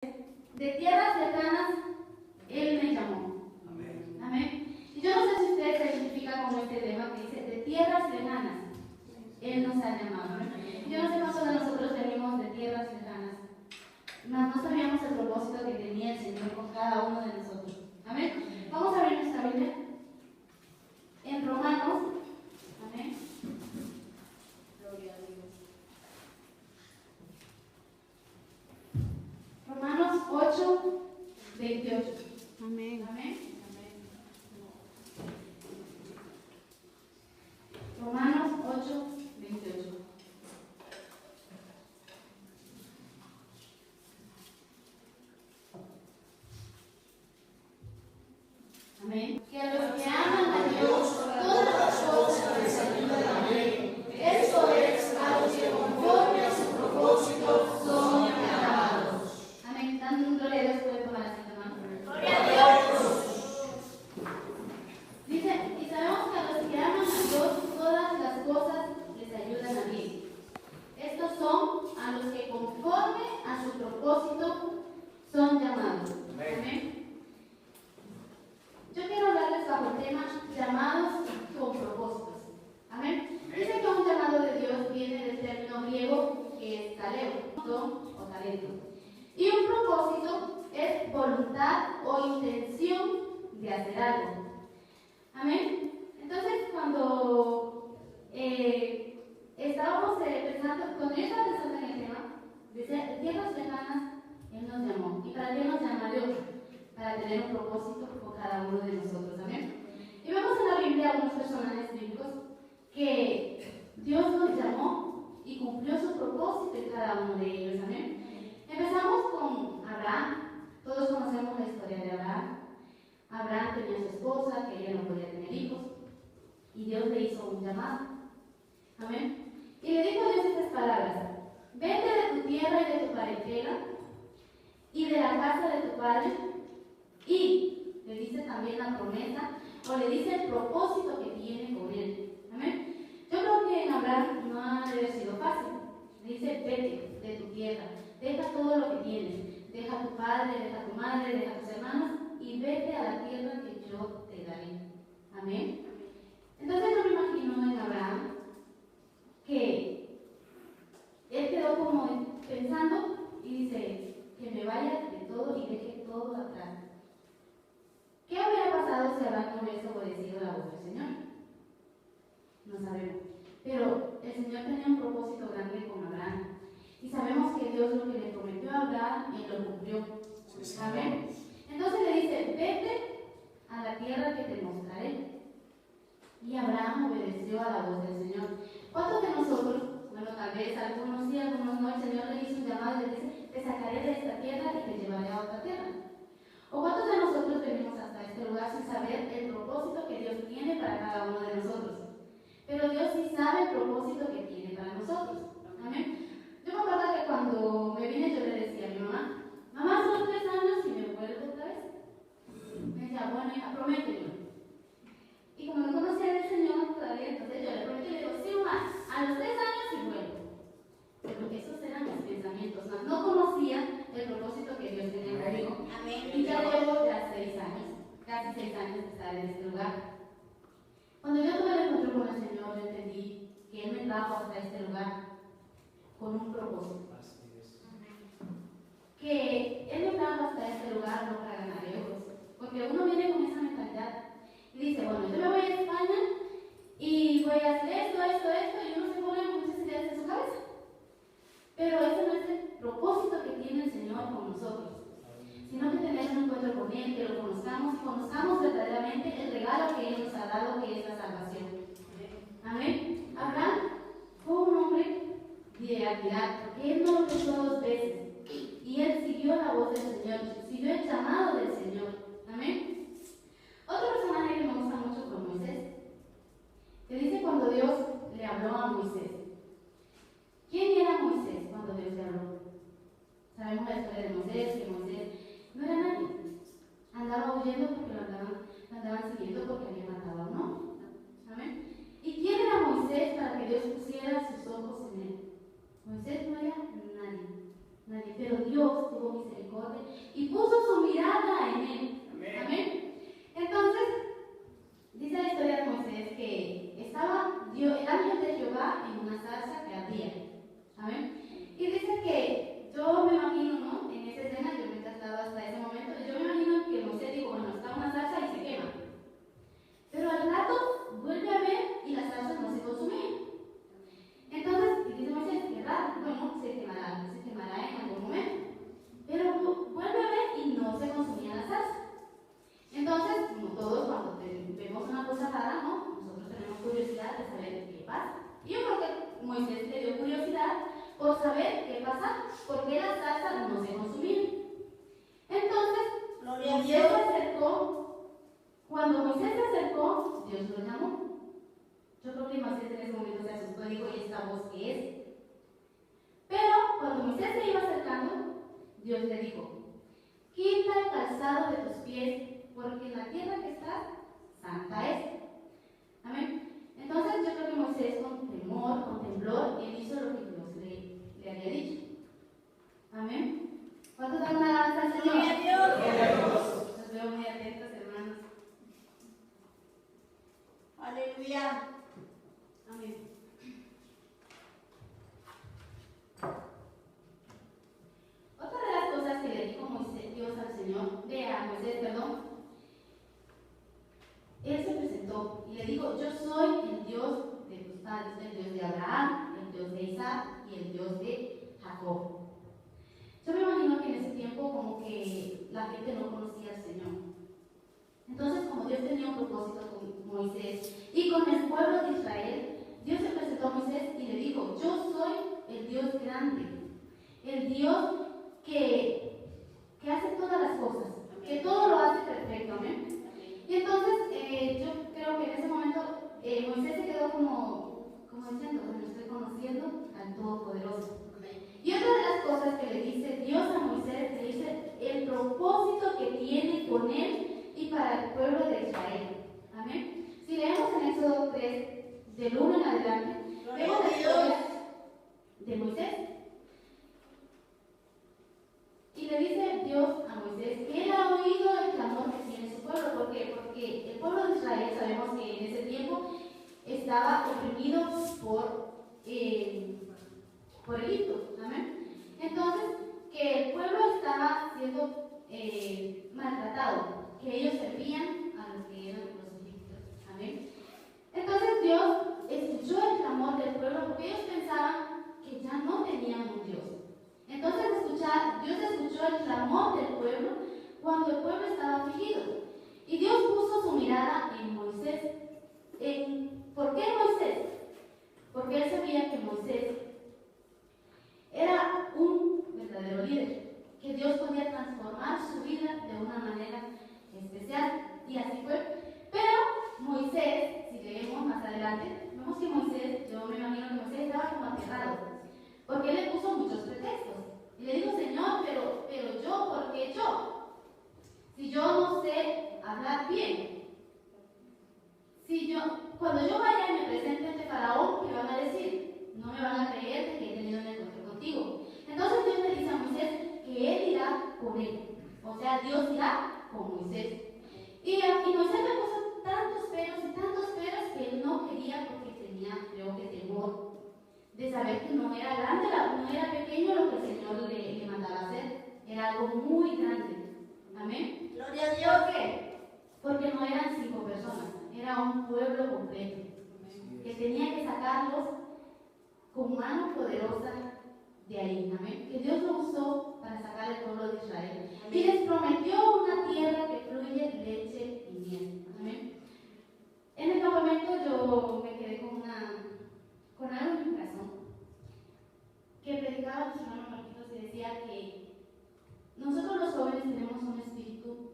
De tierras lejanas, Él me llamó. Amén. Amén. Y yo no sé si usted se identifica con este tema que dice, de tierras lejanas, Él nos ha llamado. Yo no sé cuántos de nosotros venimos de tierras lejanas. No sabíamos el propósito que tenía el Señor con cada uno de nosotros. Amén. Vamos a abrir nuestra Biblia en Romanos. Amén. Gloria a Dios. Romanos 8, 28. Amén. Amén. Romanos 8, 28. Amén. Que a los que aman a Dios, todas las cosas les ayudan a bien. Esto es, a los que conforme a su propósito son llamados. Amén. Dan gloria a Dios, puede tomar asiento, hermano. Gloria a Dios. Dice, y sabemos que a los que aman a Dios, todas las cosas les ayudan a bien. Estos son a los que conforme a su propósito son llamados. Amén. Yo quiero hablarles bajo el tema llamados con propósitos. Amén. Dice que un llamado de Dios viene del término griego que es taleo, don o talento. Y un propósito es voluntad o intención de hacer algo. Amén. Entonces, cuando estábamos pensando, cuando yo estaba pensando en el tema, decía, tierras lejanas, Él nos llamó. ¿Y para qué nos llama Dios? Para tener un propósito con cada uno de nosotros. Amén. Y vemos en la Biblia algunos personajes bíblicos que Dios nos llamó y cumplió su propósito en cada uno de ellos. Amén. Empezamos con Abraham. Todos conocemos la historia de Abraham. Abraham tenía a su esposa, que ella no podía tener hijos, y Dios le hizo un llamado. Amén. Y le dijo a Dios estas palabras: vete de tu tierra y de tu parentela y de la casa de tu padre. Y le dice también la promesa, o le dice el propósito que tiene con él. Amén. Yo creo que en Abraham no ha de haber sido fácil. Le dice, vete de tu tierra, deja todo lo que tienes, deja a tu padre, deja a tu madre, deja a tus hermanos y vete a la tierra que yo te daré. Amén. Entonces yo me imagino en Abraham que él quedó como pensando y dice, que me vaya de todo y deje todo atrás. ¿Qué habría pasado si Abraham no hubiese obedecido la voz del Señor? No sabemos. Pero el Señor tenía un propósito grande con Abraham. Y sabemos que Dios lo que le prometió a Abraham, Él lo cumplió. Amén. Entonces le dice, vete a la tierra que te mostraré. Y Abraham obedeció a la voz del Señor. ¿Cuántos de nosotros, bueno, tal vez algunos sí, algunos no, el Señor le hizo un llamado y le dice, te sacaré de esta tierra y te llevaré a otra tierra? ¿O cuántos de nosotros venimos hasta este lugar sin saber el propósito que Dios tiene para cada uno de nosotros? Pero Dios sí sabe el propósito que tiene para nosotros. Amén. Yo me acuerdo que cuando me vine yo le decía a mi mamá, mamá, son 3 años y me vuelvo otra vez. Me decía, bueno, hija, promételo. Y como no conocía del Señor todavía, entonces yo le prometí y le digo, sí, mamá, a los 3 años y vuelvo. Pero esos eran mis pensamientos, no conocía el propósito que Dios tenía conmigo. Amén. Y ya llevo ya 6 años, casi 6 años de estar en este lugar. Cuando yo tuve el encuentro con el Señor, yo entendí que Él me trajo hasta este lugar con un propósito. Que Él me trajo hasta este lugar no para ganar euros. Porque uno viene con esa mentalidad y dice, bueno, yo me voy a España y voy a hacer esto, y uno se pone muchas ideas en su cabeza. Pero ese no es el propósito que tiene el Señor con nosotros, sino que tener un encuentro con Él, que lo conozcamos y conozcamos verdaderamente el regalo que Él nos ha dado, que es la salvación. Amén. Abraham fue un hombre de actividad, porque él no lo pensó 2 veces. Y él siguió la voz del Señor, siguió el llamado del Señor. Amén. Otro personaje que me gusta mucho fue Moisés, que dice cuando Dios le habló a Moisés. ¿Quién era Moisés cuando Dios le habló? Sabemos la historia de Moisés, que Moisés no era nadie. Andaba huyendo porque lo andaban siguiendo porque había matado a un hombre. Amén. ¿Y quién era Moisés para que Dios pusiera sus ojos en él? Moisés no era nadie, pero Dios tuvo misericordia misericordia y puso su mirada en él. Amén. Entonces, dice la historia de Moisés que estaba el ángel de Jehová en una zarza que ardía. Amén. Y dice que yo me imagino, ¿no? En esa escena, yo me he trasladado hasta ese momento, yo me imagino que Moisés dijo, bueno, está una zarza y se quema. Pero al rato vuelve a ver y la zarza no se consumía. Entonces, dice Moisés, qué raro, bueno, se quemará en algún momento. Pero vuelve a ver y no se consumía la zarza. Entonces, como todos cuando vemos una cosa rara, ¿no? Nosotros tenemos curiosidad de saber qué pasa. Y yo creo que Moisés le dio curiosidad por saber qué pasa, por qué la zarza no se consumía. Entonces, Moisés se acercó. Cuando Moisés se acercó, Dios lo llamó. Yo creo que Moisés en ese momento se asustó y dijo, ¿y esta voz qué es? Pero cuando Moisés se iba acercando, Dios le dijo, quita el calzado de tus pies, porque en la tierra que estás, santa es. Amén. Entonces yo creo que Moisés con temor, con temblor, él hizo lo que Dios le había dicho. Amén. ¿Cuántos dan una alabanza al Señor? ¡Gloria a Dios! Los veo muy atentos, hermanos. Aleluya. Amén. Otra de las cosas que le dijo Dios al Señor, a Moisés, él se presentó y le dijo, yo soy el Dios de tus padres, el Dios de Abraham, el Dios de Isaac y el Dios de Jacob. Yo me imagino que en ese tiempo como que la gente no conocía al Señor. Entonces, como Dios tenía un propósito con Moisés y con el pueblo de Israel, Dios se presentó a Moisés y le dijo, yo soy el Dios grande, el Dios que hace todas las cosas, que todo lo hace perfecto. Amén. Y entonces, yo creo que en ese momento Moisés se quedó como diciendo, bueno, estoy conociendo al Todopoderoso. Y otra de las cosas que le dice Dios a Moisés, le dice el propósito que tiene con él y para el pueblo de Israel. Amén. Si leemos en Éxodo 3, del 1 en adelante, vemos la historia de Moisés. Y le dice Dios a Moisés que él ha oído el clamor que tiene su pueblo. ¿Por qué? Porque el pueblo de Israel, sabemos que en ese tiempo estaba oprimido por Egipto. ¿Amén? Entonces, que el pueblo estaba siendo maltratado, que ellos servían a los que eran los egipcios. Amén. Entonces Dios escuchó el clamor del pueblo porque ellos pensaban que ya no tenían un Dios. Entonces Dios escuchó el clamor del pueblo cuando el pueblo estaba afligido. Y Dios puso su mirada en Moisés. ¿Por qué Moisés? Porque él sabía que Moisés era un verdadero líder, que Dios podía transformar su vida de una manera especial. Y así fue. Pero Moisés, si leemos más adelante, vemos que Moisés, yo me imagino que Moisés estaba como aterrado, porque él le puso muchos pretextos. Y le dijo, Señor, pero yo, ¿por qué yo? Si yo no sé hablar bien. Cuando yo vaya y me presente ante Faraón, ¿qué van a decir? No me van a creer de que he tenido un encuentro contigo. Entonces Dios le dice a Moisés que él irá con él. O sea, Dios irá con Moisés. Y Moisés le puso tantos peros que él no quería porque tenía, creo que, temor de saber que no era grande, no era pequeño lo que el Señor le mandaba hacer. Era algo muy grande. Amén. Gloria a Dios. ¿Por qué? Porque no eran 5 personas, era un pueblo completo que tenía que sacarlos con mano poderosa de ahí. Amén. Que Dios lo usó para sacar el pueblo de Israel. Amén. Y les prometió una tierra que fluye leche y miel. Amén. En el campamento yo me quedé con algo en mi corazón que predicaba nuestro hermano Marquitos y decía que nosotros los jóvenes tenemos un espíritu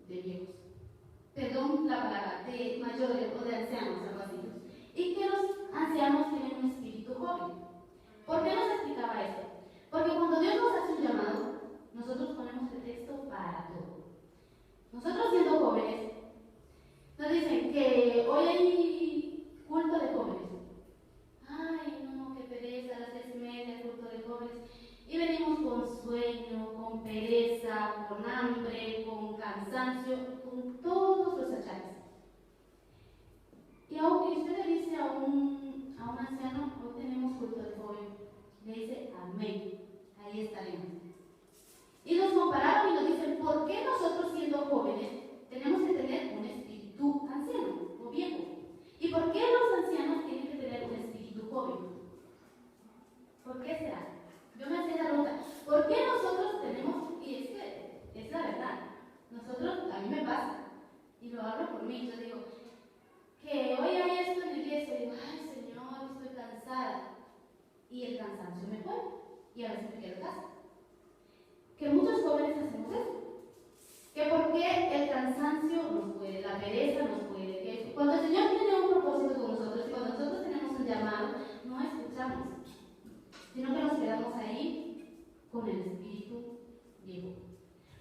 de viejos, perdón la palabra, de mayores o de ancianos, algo así, y que los ancianos tienen un espíritu joven. ¿Por qué nos explicaba esto? Porque cuando Dios nos hace un llamado, nosotros ponemos pretexto para todo. Nosotros siendo jóvenes, nos dicen que hoy hay culto de jóvenes. Ay, no, qué pereza, a las 10:30, culto de jóvenes. Y venimos con sueño, con pereza. flojera, con hambre, con cansancio, con todos los achaques. Y aunque usted le dice a un anciano, hoy tenemos culto de joven, le dice amén, ahí estaremos. Y nos compararon y nos dicen, ¿por qué nosotros siendo jóvenes tenemos que tener un espíritu anciano o viejo? ¿Y por qué los ancianos tienen que tener un espíritu joven? ¿Por qué será? Yo me hacía la pregunta, ¿por qué nosotros tenemos, y es que es la verdad, nosotros, a mí me pasa, y lo hablo por mí, yo digo, que hoy hay esto en la iglesia, digo, ay Señor, estoy cansada, y el cansancio me fue, y a veces me quedo en casa. Que muchos jóvenes hacemos eso, que porque el cansancio nos puede, la pereza nos puede, que cuando el Señor tiene un propósito con nosotros, y cuando nosotros tenemos un llamado, no escuchamos, sino que nos quedamos ahí con el espíritu viejo.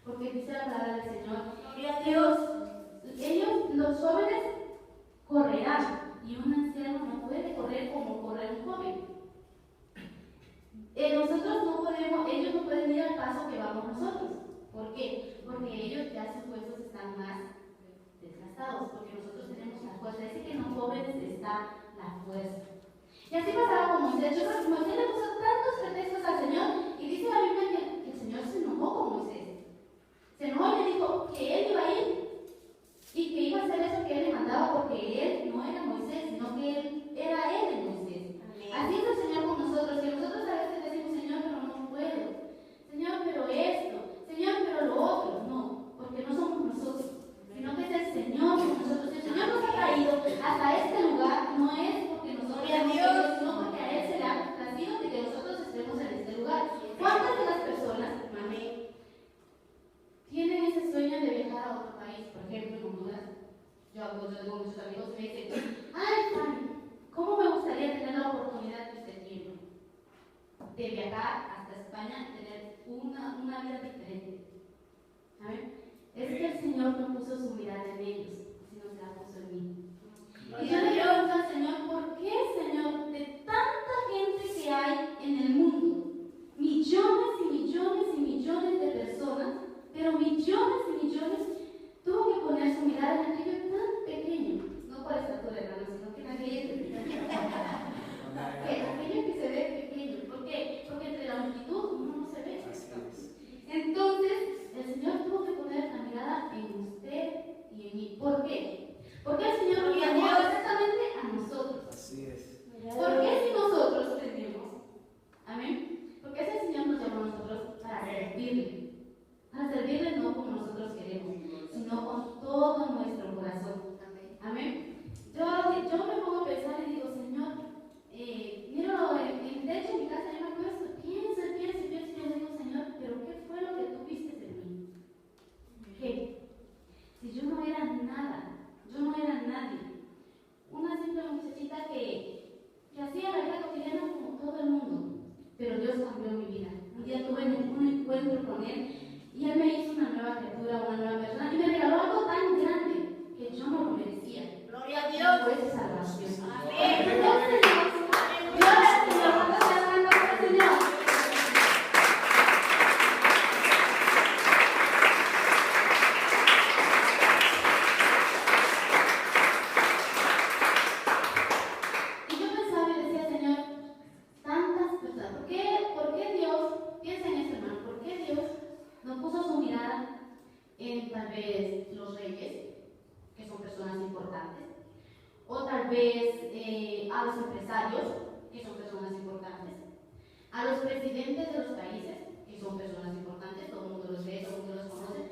Porque dice la palabra del Señor, ellos, los jóvenes, correrán, y un anciano no puede correr como corre un joven. Nosotros no podemos, ellos no pueden ir al paso que vamos nosotros. ¿Por qué? Porque ellos ya sus huesos están más desgastados, porque nosotros tenemos la fuerza. Dice que en los jóvenes está la fuerza. Y así pasaba con Moisés. Yo creo que Moisés le puso tantos pretextos al Señor, y dice la Biblia que el Señor se enojó con Moisés. Se enojó y le dijo que él iba a ir y que iba a hacer eso que él le mandaba, porque él no era Moisés, sino que él era él en Moisés. Amén. Así es el Señor con nosotros, que nosotros a veces decimos, Señor, pero no puedo, Señor, pero esto, Señor, pero lo otro. No, porque no somos nosotros, sino que es el Señor con nosotros. Si el Señor nos ha traído hasta este lugar, no es porque nosotros hemos querido, sino porque a Él se le ha complacido de que nosotros estemos en este lugar. ¿Cuántas de las personas, amén, tienen ese sueño de viajar a otro país? Por ejemplo, en Honduras, yo tengo muchos amigos que me dicen, ay, Fanny, ¿cómo me gustaría tener la oportunidad que usted tiene de viajar hasta España y tener una vida diferente? ¿Saben? Es que el Señor no puso su mirada en ellos, sino que la puso en mí. Y yo le pregunto al Señor, ¿por qué, Señor, de tanta gente que hay en el mundo, millones y millones y millones de personas, pero millones y millones, tuvo que poner su mirada en aquello tan pequeño? No por estatura, hermano, sino que en aquello que se ve pequeño. ¿Por qué? Porque entre la multitud uno no se ve. Entonces, el Señor tuvo que poner la mirada en usted y en mí. ¿Por qué? Porque el Señor nos llamó exactamente a nosotros. Así es. ¿Por qué si nosotros tenemos? Amén. Porque ese Señor nos llamó a nosotros para servirle. Para servirle no como nosotros queremos, sino con todo nuestro corazón. Amén. Yo me pongo a pensar y digo, Señor, miro en techo en mi casa, yo me acuesto, pienso, y yo digo, Señor, pero ¿qué fue lo que tú viste de mí? ¿Qué? Si yo no era nada, yo no era nadie. Una simple muchachita que hacía la vida cotidiana como todo el mundo, pero Dios cambió mi vida. Un día tuve un encuentro con Él y Él me hizo una nueva criatura, una nueva persona, y me regaló algo tan grande que yo no lo merecía. Gloria a Dios. Fue esa salvación. Amén. Entonces, gloria al Señor. ¿Cuántos se aman al Señor? Y yo pensaba y decía, Señor, tantas personas, ¿por qué Dios, piensa en esto, hermano, por qué Dios no puso su mirada en tal vez los reyes, que son personas importantes, o tal vez a los empresarios, que son personas importantes, a los presidentes de los países, que son personas importantes, todo el mundo los ve, todo el mundo los conoce,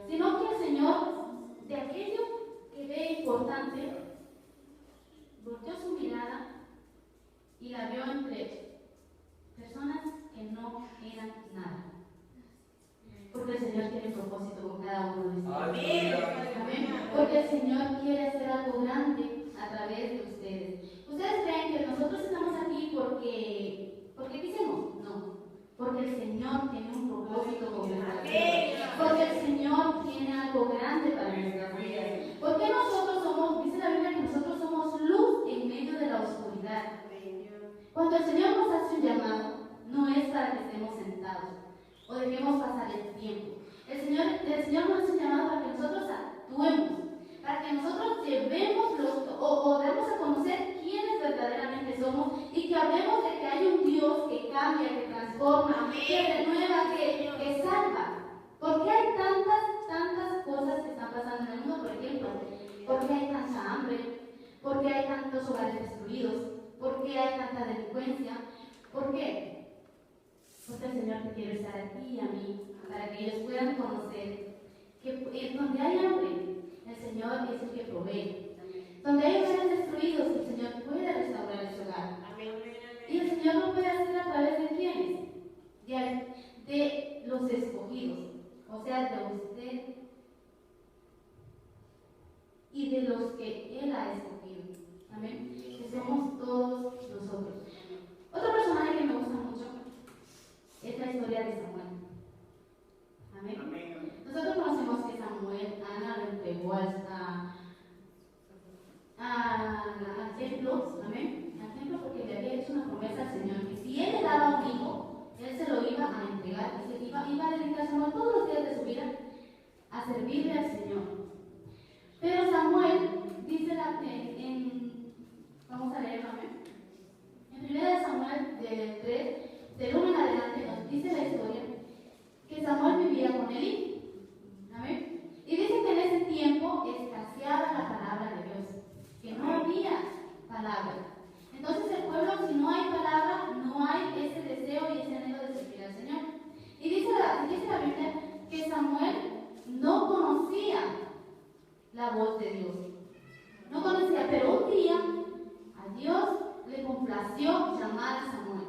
sino que el Señor, de aquello que ve importante, volteó su mirada y la vio entre personas que no eran nada. Porque el Señor tiene propósito con cada uno de nosotros. Amén. Porque el Señor quiere hacer algo grande a través de ustedes. ¿Ustedes creen que nosotros estamos aquí porque quisimos? No. Porque el Señor tiene un propósito con nuestras vidas. Porque el Señor tiene algo grande para nuestras vidas. Porque nosotros somos, dice la Biblia que nosotros somos luz en medio de la oscuridad. Cuando el Señor nos hace un llamado, no es para que estemos sentados o dejemos pasar el tiempo. El Señor Señor nos hace un llamado para que nosotros actuemos, para que nosotros llevemos o demos a conocer quiénes verdaderamente somos y que hablemos de que hay un Dios que cambia, que transforma, que renueva, que salva. ¿Por qué hay tantas cosas que están pasando en el mundo? Por ejemplo, ¿por qué hay tanta hambre? ¿Por qué hay tantos hogares destruidos? ¿Por qué hay tanta delincuencia? ¿Por qué? Porque el Señor te quiere estar a ti y a mí, para que ellos puedan conocer que donde hay hambre, el Señor es el que provee. Donde hay hogares destruidos, el Señor puede restaurar ese hogar. Y el Señor lo puede hacer a través de quiénes? De los escogidos, o sea, de usted y de los que Él ha escogido. Amén. Que somos todos nosotros. Otro personaje que me gusta mucho es la historia de Samuel. Amén. Nosotros conocemos que Samuel, Ana lo entregó al templo, amén, al templo porque le había hecho una promesa al Señor que si él le daba un hijo, él se lo iba a entregar y se iba a dedicar a Samuel todos los días de su vida a servirle al Señor. Pero Samuel dice vamos a leerlo, amén. En 1 Samuel del 3, del 1 en adelante, nos dice la historia que Samuel vivía con Elí. Amén. Y dice que en ese tiempo escaseaba la palabra de Dios, que no había palabra. Entonces el pueblo, si no hay palabra, no hay ese deseo y ese anhelo de servir al Señor. Y dice la Biblia que Samuel no conocía la voz de Dios. No conocía, pero un día a Dios le complació llamar a Samuel.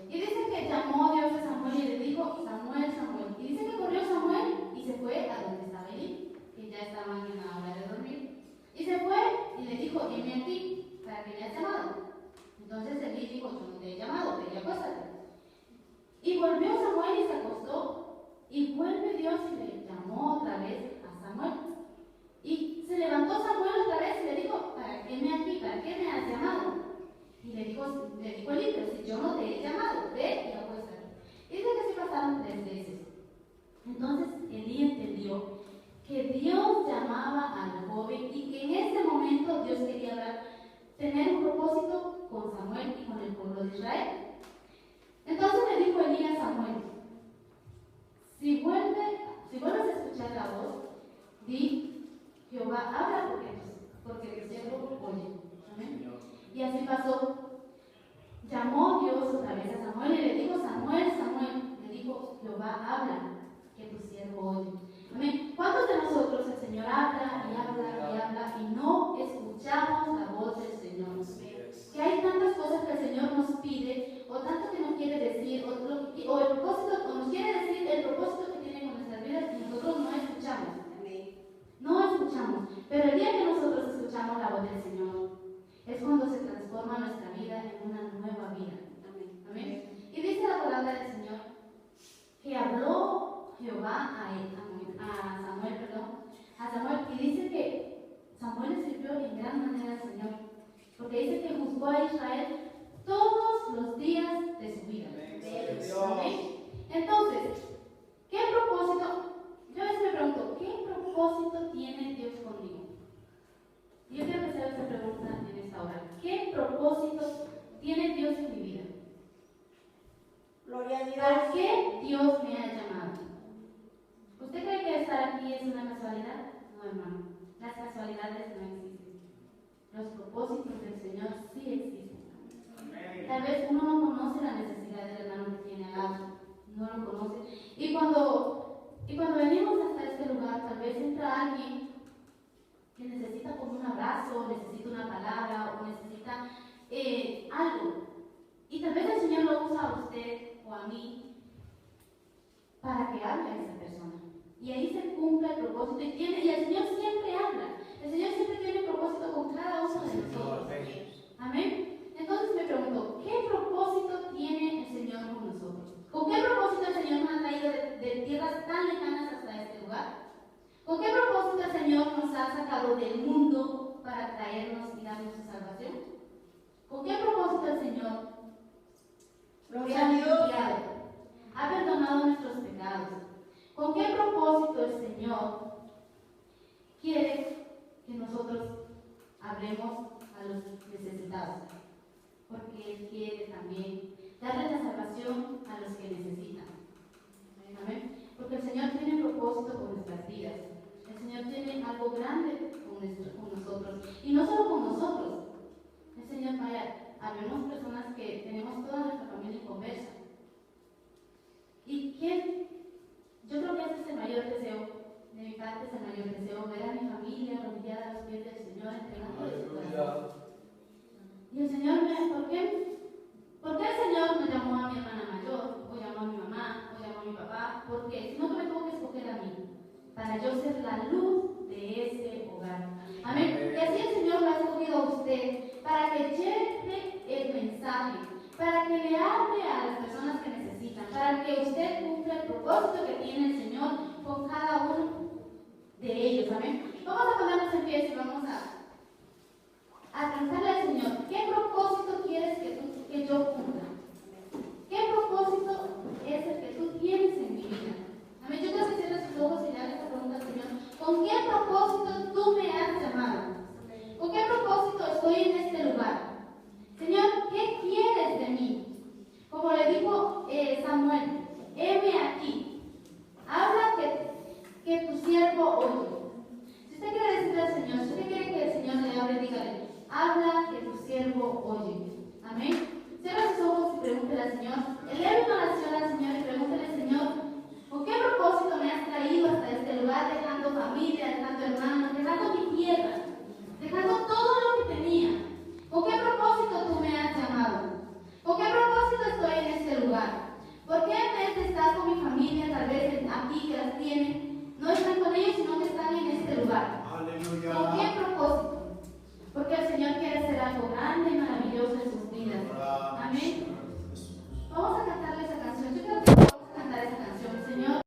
Y dice que llamó Dios a Samuel y le dijo, Samuel, Samuel. Y dice que corrió Samuel y se fue a donde estaba Elí, que ya estaban en la hora de dormir. Y se fue y le dijo, heme aquí, para que me has llamado. Entonces Elí dijo, yo no te he llamado, ve y acuéstate. Y volvió Samuel y se acostó. Y vuelve Dios y le llamó otra vez a Samuel. Y se levantó Samuel otra vez y le dijo, ¿para qué me aquí? ¿Para qué me has llamado? Y le dijo Elí, pero si yo no te he llamado, ve y acuéstate. Y dice que se pasaron 3 veces. Entonces Elí entendió que Dios llamaba al joven y que en ese momento Dios quería tener un propósito con Samuel y con el pueblo de Israel. Entonces le dijo Elí a Samuel, si vuelves a escuchar la voz, di, Jehová habla porque tu siervo oye. Amén. Y así pasó. Llamó Dios otra vez a Samuel y le dijo, Samuel, Samuel. Le dijo, Jehová habla, que tu siervo oye. Amén. ¿Cuántos de nosotros el Señor habla y habla y habla y no escuchamos la voz del Señor? Que hay tantas cosas que el Señor nos pide, o tanto que nos quiere decir, o el propósito, o nos quiere decir el propósito que tiene con nuestras vidas y nosotros no escuchamos. No escuchamos. Pero el día que nosotros escuchamos la voz del Señor, es cuando se transforma nuestra vida en una nueva vida. Amén. Y dice la palabra del Señor que habló Jehová a Samuel, y dice que Samuel le sirvió en gran manera al Señor, porque dice que juzgó a Israel todos los días de su vida. Amén. Entonces, ¿qué propósito? Yo a veces me pregunto, ¿qué propósito tiene Dios conmigo? Yo quiero que se haga esta pregunta en esta hora. ¿Qué propósito tiene Dios en mi vida? Gloria a Dios. ¿Para qué Dios me ha llamado? ¿Usted cree que estar aquí es una casualidad? No, hermano. Las casualidades no existen. Los propósitos del Señor sí existen. Tal vez uno no conoce la necesidad del hermano que tiene al lado. No lo conoce. Y cuando venimos hasta este lugar, tal vez entra alguien que necesita como un abrazo, necesita una palabra o necesita algo. Y tal vez el Señor lo usa a usted o a mí para que hable a esa persona. Y ahí se cumple el propósito. Y el Señor siempre habla. El Señor siempre tiene propósito con cada uno de nosotros. Amén. Entonces me pregunto, ¿qué propósito tiene el Señor con nosotros? ¿Con qué propósito el Señor nos ha traído de tierras tan lejanas hasta este lugar? ¿Con qué propósito el Señor nos ha sacado del mundo para traernos y darnos su salvación? ¿Con qué propósito el Señor nos ha limpiado, ha perdonado nuestros pecados? ¿Con qué propósito el Señor quiere que nosotros hablemos a los necesitados? Porque Él quiere también darle la salvación a los que necesitan. Amén. Porque el Señor tiene propósito con nuestras vidas. El Señor tiene algo grande con nosotros. Y no solo con nosotros. El Señor, vaya, habemos personas que tenemos toda nuestra familia inconversa. ¿Y quién? Yo creo que ese es el mayor deseo. De mi parte es el mayor deseo, ver a mi familia arrodillada a los pies del Señor, entregándole su corazón. Y el Señor ¿por qué? ¿Por qué el Señor me llamó a mi hermana mayor, o llamó a mi mamá, o llamó a mi papá? Porque si no me tengo que escoger a mí, para yo ser la luz de ese hogar. Amén. Y así el Señor lo ha escogido a usted, para que lleve el mensaje, para que le hable a las personas que necesitan, para que usted cumpla el propósito que tiene el Señor con cada uno de ellos. Amén. Vamos a ponernos en pie y vamos a cantarle al Señor. ¿Qué propósito quieres que yo cumpla? ¿Qué propósito es el que tú tienes en mi vida? Amén. Yo quiero que cierres tus ojos y le hagas esta pregunta al Señor. ¿Con qué propósito tú me has llamado? ¿Con qué propósito estoy en este lugar? Señor, ¿qué quieres de mí? Como le dijo Samuel, heme aquí. Habla que tu siervo oye. Si usted quiere decirle al Señor, si usted quiere que el Señor le hable, dígale, habla que tu siervo oye. Amén. Cierra sus ojos y pregúntele al Señor. Eleve una oración al Señor y pregúntele, Señor, ¿con qué propósito me has traído hasta este lugar, dejando familia, dejando hermanos, dejando mi tierra, dejando todo lo que tenía? ¿Con qué propósito tú me has llamado? ¿Con qué propósito estoy en este lugar? ¿Por qué en vez de estar con mi familia, tal vez aquí que las tienen, no están con ellos, sino que están en este lugar? Aleluya. ¿Con qué propósito?